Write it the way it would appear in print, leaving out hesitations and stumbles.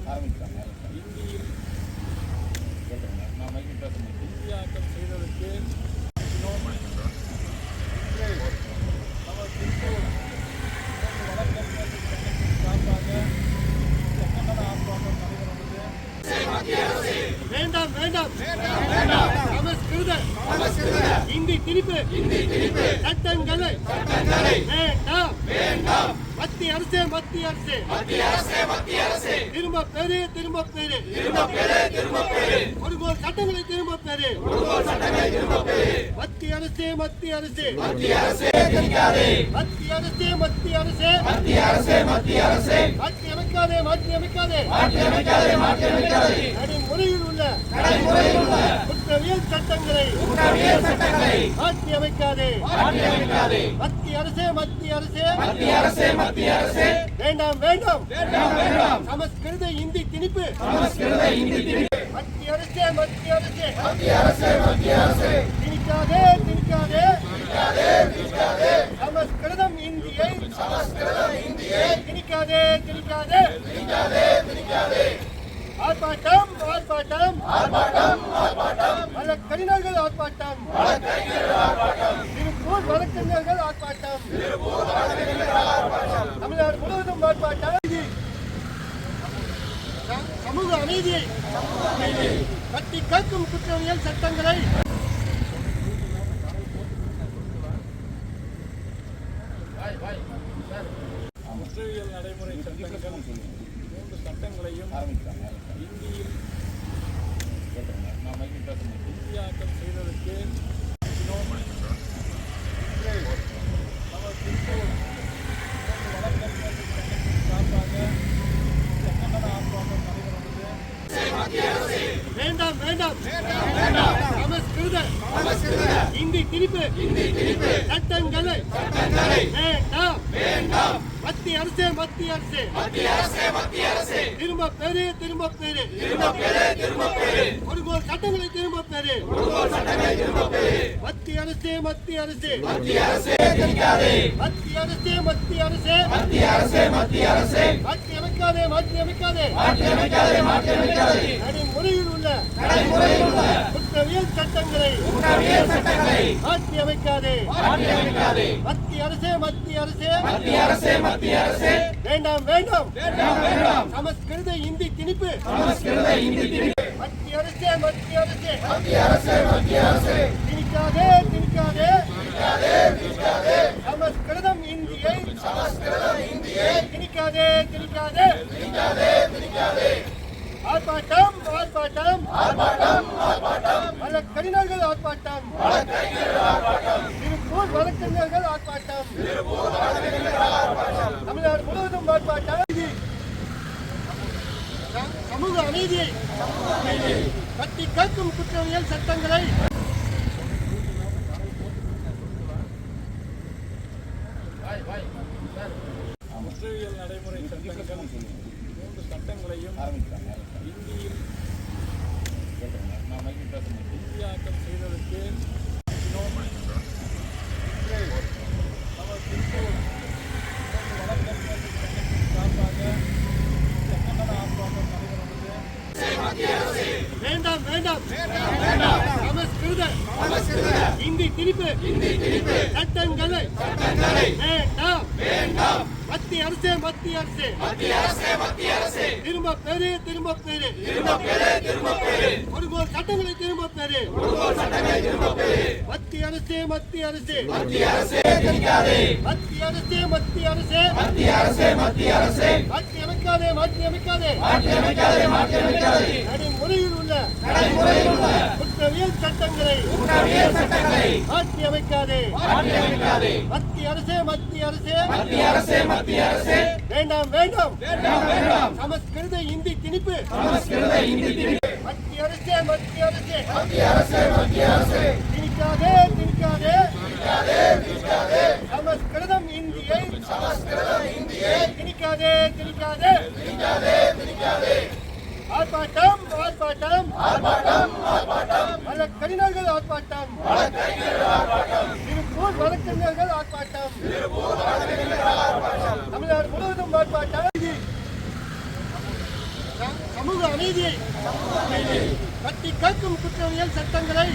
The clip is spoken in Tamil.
சட்டங்களையும் இந்தியில் இந்தியாக்கம் செய்ததற்கு நமது திருப்பூர் வழக்கறிஞர்கள் சங்கத்தின் சார்பாக இந்த கண்டன ஆர்ப்பாட்டம் நடைபெறுகிறது. வேண்டாம் வேண்டாம் சமஸ்கிருத இந்தி திணிப்பு சட்டங்களை வேண்டாம். மத்திய அரசே திரும்ப பெரு ஒருங்கோல் சட்டங்களை திரும்ப பெரு. மத்திய அரசே மத்திய அரசே மாற்றி அமைக்காதே நடைமுறையில் உள்ள குற்றவியல் சட்டங்களை மாற்றி அமைக்காதே. மத்திய அரசே வேண்டாம் சமஸ்கிருத இந்தி திணிப்பு. மத்திய அரசே திணிக்காதே சமஸ்கிருதம் இந்தியை திணிக்காதே. ஆர்ப்பாட்டம் வழக்கறிஞர்கள் ஆர்ப்பாட்டம். திருப்பூர் வழக்கறிஞர்கள் ஆர்ப்பாட்டம். தமிழ்நாடு முழுவதும் ஆர்ப்பாட்டம். சமூக அமைதியை கட்டி காக்கும் குற்றவியல் சட்டங்களை குற்றவியல் நடைமுறை சட்டங்கள் 3 சட்டங்களையும் இந்தியில் இந்தியாக்கம் செய்ததற்கு நமது திருப்பூர் வழக்கறிஞர்கள் சங்கத்தின் சார்பாக இந்த கண்டன ஆர்ப்பாட்டம் நடைபெறுகிறது. வேண்டாம் சமஸ்கிருத இந்தி திணிப்பு சட்டங்களை வேண்டாம். மத்திய அரசே திரும்ப பெரு ஒருங்கோல் சட்டங்களை திரும்ப பெரு. மத்திய அரசே மாற்றி அமைக்காதே நடைமுறையில் உள்ள குற்றவியல் சட்டங்களை மாற்றி அமைக்காதே. மத்திய அரசே வேண்டாம் சமஸ்கிருத இந்தி திணிப்பு. மத்திய அரசே திணிக்காதே சமஸ்கிருதம் இந்தியை திணிக்காதே. ஆர்ப்பாட்டம் வழக்கறிஞர்கள் ஆர்ப்பாட்டம். திருப்பூர் வழக்கறிஞர்கள் ஆர்ப்பாட்டம். தமிழ்நாடு முழுவதும் ஆர்ப்பாட்டம். சமூக அமைதியை கட்டி காக்கும் குற்றவியல் சட்டங்களை குற்றவியல் நடைமுறை சட்டங்கள் 3 சட்டங்களையும் இந்தியில் இந்தியாக்கம் செய்ததற்கு நமது திருப்பூர் வழக்கறிஞர்கள் சங்கத்தின் சார்பாக இந்த கண்டன ஆர்ப்பாட்டம் நடைபெறுகிறது. வேண்டாம் சமஸ்கிருத இந்தி திணிப்பு சட்டங்களை வேண்டாம். மத்திய அரசே திரும்ப பெரு ஒருங்கோல் சட்டங்களை திரும்ப பெரு. மத்திய அரசே மாற்றி அமைக்காதே நடைமுறையில் உள்ள குற்றவியல் சட்டங்களை மாற்றி அமைக்காதே. மத்திய அரசே வேண்டாம் சமஸ்கிருத இந்தி திணிப்பு. மத்திய அரசே திணிக்காதே சமஸ்கிருதம் இந்தியை திணிக்காதே. ஆர்ப்பாட்டம் வழக்கறிஞர்கள் ஆர்ப்பாட்டம். திருப்பூர் வழக்கறிஞர்கள் ஆர்ப்பாட்டம். தமிழ்நாடு முழுவதும் ஆர்ப்பாட்டம். சமூக அநீதியை கட்டி காக்கும் குற்றவியல் சட்டங்களை